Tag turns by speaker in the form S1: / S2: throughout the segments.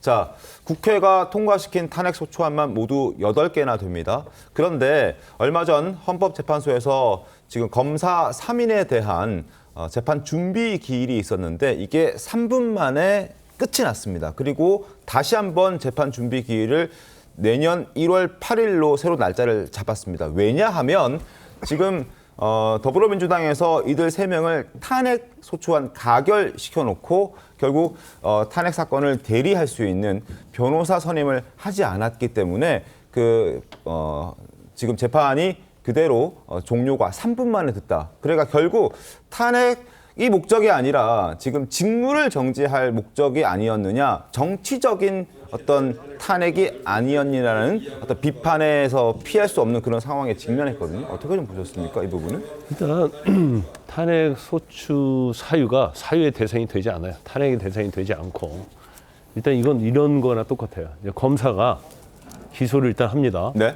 S1: 자, 국회가 통과시킨 탄핵 소추안만 모두 8개나 됩니다. 그런데 얼마 전 헌법재판소에서 지금 검사 3인에 대한 재판 준비 기일이 있었는데 이게 3분 만에 끝이 났습니다. 그리고 다시 한번 재판 준비 기일을 내년 1월 8일로 새로 날짜를 잡았습니다. 왜냐하면 지금 더불어민주당에서 이들 3명을 탄핵 소추안 가결시켜놓고 결국 탄핵 사건을 대리할 수 있는 변호사 선임을 하지 않았기 때문에 지금 재판이 그대로 종료가 3분 만에 됐다. 그러니까 결국 탄핵이 목적이 아니라 지금 직무를 정지할 목적이 아니었느냐, 정치적인 어떤 탄핵이 아니었느냐는 어떤 비판에서 피할 수 없는 그런 상황에 직면했거든요. 어떻게 좀 보셨습니까, 이 부분은?
S2: 일단 탄핵 소추 사유가 사유의 대상이 되지 않아요. 탄핵의 대상이 되지 않고 일단 이건 이런 거나 똑같아요. 검사가 기소를 일단 합니다.
S1: 네.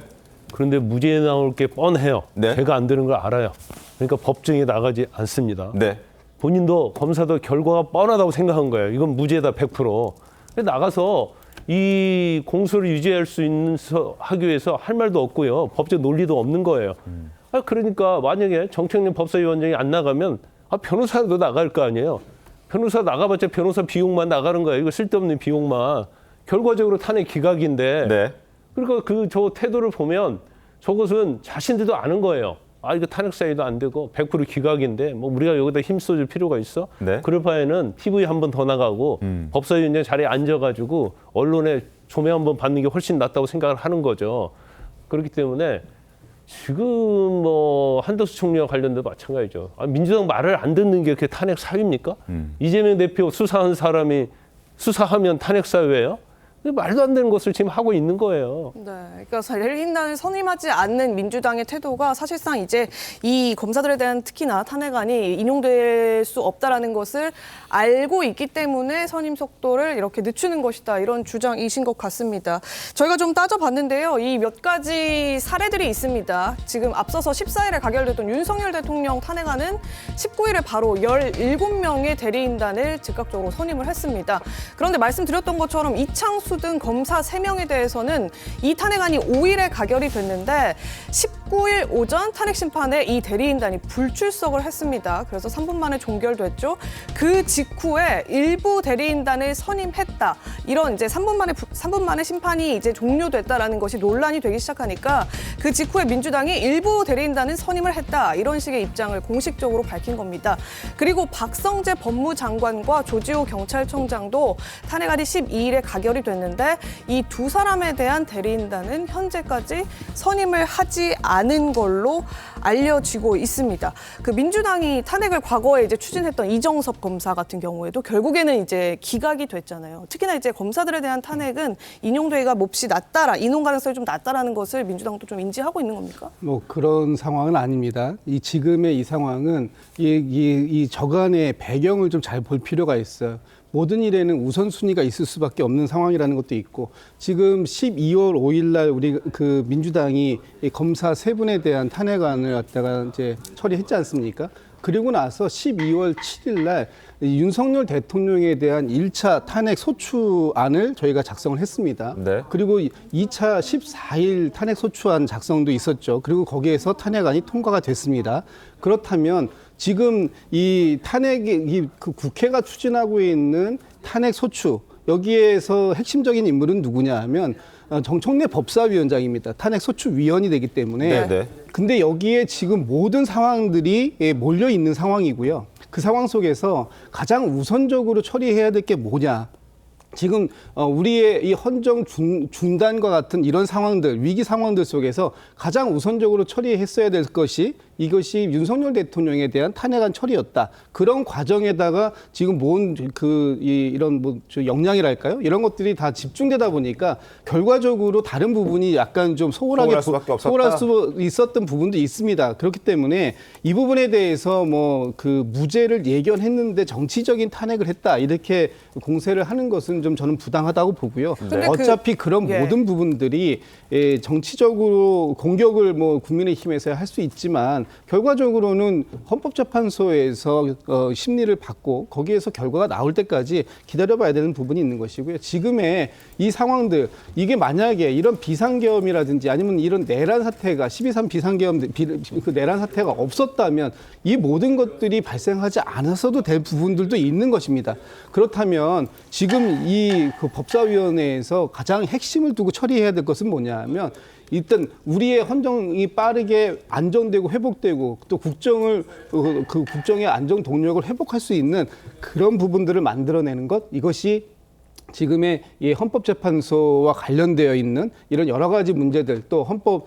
S2: 그런데 무죄 나올 게 뻔해요.
S1: 네.
S2: 죄가 안 되는 걸 알아요. 그러니까 법정에 나가지 않습니다.
S1: 네.
S2: 본인도 검사도 결과가 뻔하다고 생각한 거예요. 이건 무죄다 100%. 근데 나가서 이 공소를 유지할 수 있는 하기 위해서 할 말도 없고요. 법적 논리도 없는 거예요. 그러니까 만약에 정청래 법사위원장이 안 나가면 변호사도 나갈 거 아니에요. 변호사 나가봤자 변호사 비용만 나가는 거예요. 이거 쓸데없는 비용만. 결과적으로 탄핵 기각인데.
S1: 네.
S2: 그러니까 저 태도를 보면 저것은 자신들도 아는 거예요. 이거 탄핵 사유도 안 되고 100% 기각인데 뭐 우리가 여기다 힘써줄 필요가 있어?
S1: 네.
S2: 그럴 바에는 TV 한 번 더 나가고 법사위원장 자리에 앉아가지고 언론에 조명 한 번 받는 게 훨씬 낫다고 생각을 하는 거죠. 그렇기 때문에 지금 뭐 한덕수 총리와 관련돼도 마찬가지죠. 민주당 말을 안 듣는 게 그게 탄핵 사유입니까? 이재명 대표 수사한 사람이 수사하면 탄핵 사유예요? 말도 안 되는 것을 지금 하고 있는 거예요.
S3: 네, 그러니까 대리인단을 선임하지 않는 민주당의 태도가 사실상 이제 이 검사들에 대한 특히나 탄핵안이 인용될 수 없다라는 것을 알고 있기 때문에 선임 속도를 이렇게 늦추는 것이다, 이런 주장이신 것 같습니다. 저희가 좀 따져봤는데요. 이 몇 가지 사례들이 있습니다. 지금 앞서서 14일에 가결됐던 윤석열 대통령 탄핵안은 19일에 바로 17명의 대리인단을 즉각적으로 선임을 했습니다. 그런데 말씀드렸던 것처럼 이창수 등 검사 3명에 대해서는 이 탄핵안이 5일에 가결이 됐는데 19일 오전 탄핵 심판에 이 대리인단이 불출석을 했습니다. 그래서 3분 만에 종결됐죠. 그 직후에 일부 대리인단을 선임했다. 이런 이제 3분 만에 심판이 이제 종료됐다라는 것이 논란이 되기 시작하니까 그 직후에 민주당이 일부 대리인단은 선임을 했다, 이런 식의 입장을 공식적으로 밝힌 겁니다. 그리고 박성재 법무장관과 조지호 경찰청장도 탄핵안이 12일에 가결이 됐는데 이 두 사람에 대한 대리인단은 현재까지 선임을 하지 않은 걸로 알려지고 있습니다. 그 민주당이 탄핵을 과거에 이제 추진했던 이정섭 검사 같은 경우에도 결국에는 이제 기각이 됐잖아요. 특히나 이제 검사들에 대한 탄핵은 인용되기가 몹시 낮다라, 인용 가능성이 좀 낮다라는 것을 민주당도 좀 인지하고 있는 겁니까?
S4: 뭐 그런 상황은 아닙니다. 지금의 이 상황은 이 저간의 배경을 좀 잘 볼 필요가 있어요. 모든 일에는 우선순위가 있을 수밖에 없는 상황이라는 것도 있고, 지금 12월 5일 날 우리 민주당이 이 검사 3분에 대한 탄핵안을 갖다가 이제 처리했지 않습니까? 그리고 나서 12월 7일 날 윤석열 대통령에 대한 1차 탄핵 소추안을 저희가 작성을 했습니다.
S1: 네.
S4: 그리고 2차 14일 탄핵 소추안 작성도 있었죠. 그리고 거기에서 탄핵안이 통과가 됐습니다. 그렇다면 지금 이 탄핵이 그 국회가 추진하고 있는 탄핵 소추, 여기에서 핵심적인 인물은 누구냐 하면 정청래 법사위원장입니다. 탄핵 소추위원이 되기 때문에.
S1: 네.
S4: 근데 여기에 지금 모든 상황들이 몰려 있는 상황이고요. 그 상황 속에서 가장 우선적으로 처리해야 될 게 뭐냐. 지금 우리의 이 헌정 중단과 같은 이런 상황들, 위기 상황들 속에서 가장 우선적으로 처리했어야 될 것이 이것이 윤석열 대통령에 대한 탄핵안 처리였다. 그런 과정에다가 지금 모은 이런 역량이랄까요? 이런 것들이 다 집중되다 보니까 결과적으로 다른 부분이 약간 좀 소홀할 수 있었던 부분도 있습니다. 그렇기 때문에 이 부분에 대해서 무죄를 예견했는데 정치적인 탄핵을 했다, 이렇게 공세를 하는 것은 좀 저는 부당하다고 보고요. 어차피 그런 모든 부분들이 정치적으로 공격을 국민의힘에서 할 수 있지만 결과적으로는 헌법재판소에서 심리를 받고 거기에서 결과가 나올 때까지 기다려봐야 되는 부분이 있는 것이고요. 지금의 이 상황들, 이게 만약에 이런 비상계엄이라든지 아니면 이런 내란 사태가 12.3 비상계엄 그 내란 사태가 없었다면 이 모든 것들이 발생하지 않았어도 될 부분들도 있는 것입니다. 그렇다면 지금 이 그 법사위원회에서 가장 핵심을 두고 처리해야 될 것은 뭐냐면 일단 우리의 헌정이 빠르게 안정되고 회복되고 또 국정을 그 국정의 안정 동력을 회복할 수 있는 그런 부분들을 만들어내는 것, 이것이 지금의 이 헌법재판소와 관련되어 있는 이런 여러 가지 문제들, 또 헌법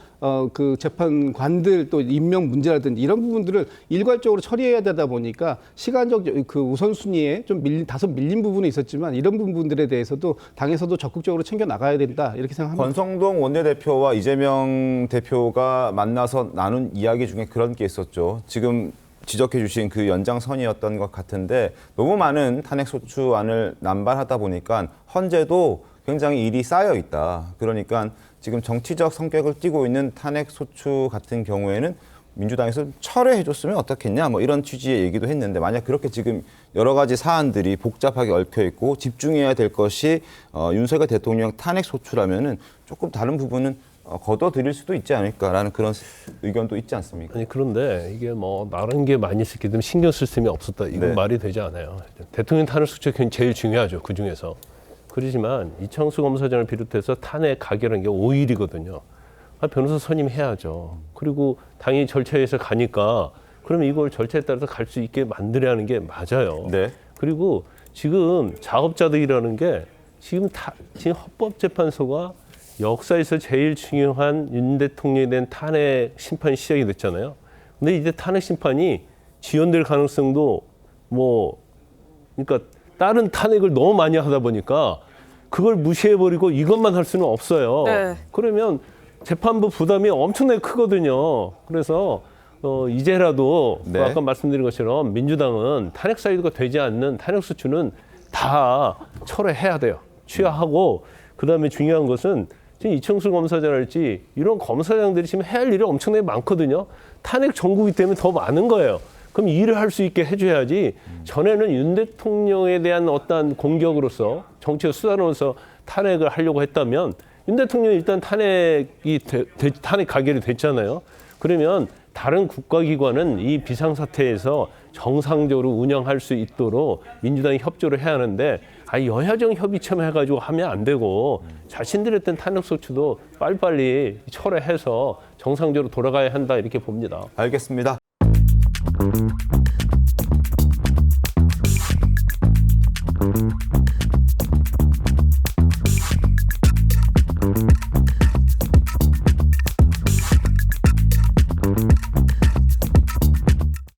S4: 그 재판관들 또 임명 문제라든지 이런 부분들을 일괄적으로 처리해야 되다 보니까 시간적 그 우선순위에 좀 다소 밀린 부분이 있었지만 이런 부분들에 대해서도 당에서도 적극적으로 챙겨 나가야 된다, 이렇게 생각합니다.
S1: 권성동 원내대표와 이재명 대표가 만나서 나눈 이야기 중에 그런 게 있었죠. 지금 지적해 주신 그 연장선이었던 것 같은데, 너무 많은 탄핵소추안을 남발하다 보니까 헌재도 굉장히 일이 쌓여 있다. 그러니까 지금 정치적 성격을 띠고 있는 탄핵소추 같은 경우에는 민주당에서 철회해 줬으면 어떻겠냐, 뭐 이런 취지의 얘기도 했는데, 만약 그렇게 지금 여러 가지 사안들이 복잡하게 얽혀 있고 집중해야 될 것이 윤석열 대통령 탄핵소추라면은 조금 다른 부분은 걷어들일 수도 있지 않을까라는 그런 의견도 있지 않습니까?
S2: 아니 그런데 이게 뭐 다른 게 많이 있었기 때문에 신경 쓸 틈이 없었다. 이건
S1: 네. 말이
S2: 말이 되지 않아요. 대통령 탄핵 수첩이 제일 중요하죠. 그 중에서. 그렇지만 이창수 검사장을 비롯해서 탄핵 가결한 게 5일이거든요. 변호사 선임해야죠. 그리고 당연히 절차에서 가니까 그러면 이걸 절차에 따라서 갈 수 있게 만들어야 하는 게 맞아요.
S1: 네.
S2: 그리고 지금 작업자들이라는 게 지금 헌법재판소가 역사에서 제일 중요한 윤 대통령에 대한 탄핵 심판이 시작이 됐잖아요. 근데 이제 탄핵 심판이 지연될 가능성도 그러니까 다른 탄핵을 너무 많이 하다 보니까 그걸 무시해버리고 이것만 할 수는 없어요.
S3: 네.
S2: 그러면 재판부 부담이 엄청나게 크거든요. 그래서 이제라도
S1: 네.
S2: 아까 말씀드린 것처럼 민주당은 탄핵 사유가 되지 않는 탄핵 수추는 다 철회해야 돼요. 취하하고 그다음에 중요한 것은 지금 이창수 검사장할지 이런 검사장들이 지금 해야 할 일이 엄청나게 많거든요. 탄핵 정국이기 때문에 더 많은 거예요. 그럼 일을 할 수 있게 해줘야지. 전에는 윤 대통령에 대한 어떤 공격으로서 정치적 수단으로서 탄핵을 하려고 했다면 윤 대통령이 일단 탄핵 가결이 됐잖아요. 그러면 다른 국가기관은 이 비상사태에서 정상적으로 운영할 수 있도록 민주당이 협조를 해야 하는데 여야정 협의체만 해가지고 하면 안 되고 자신들의 어떤 탄핵소추도 빨리빨리 철회해서 정상적으로 돌아가야 한다, 이렇게 봅니다.
S1: 알겠습니다.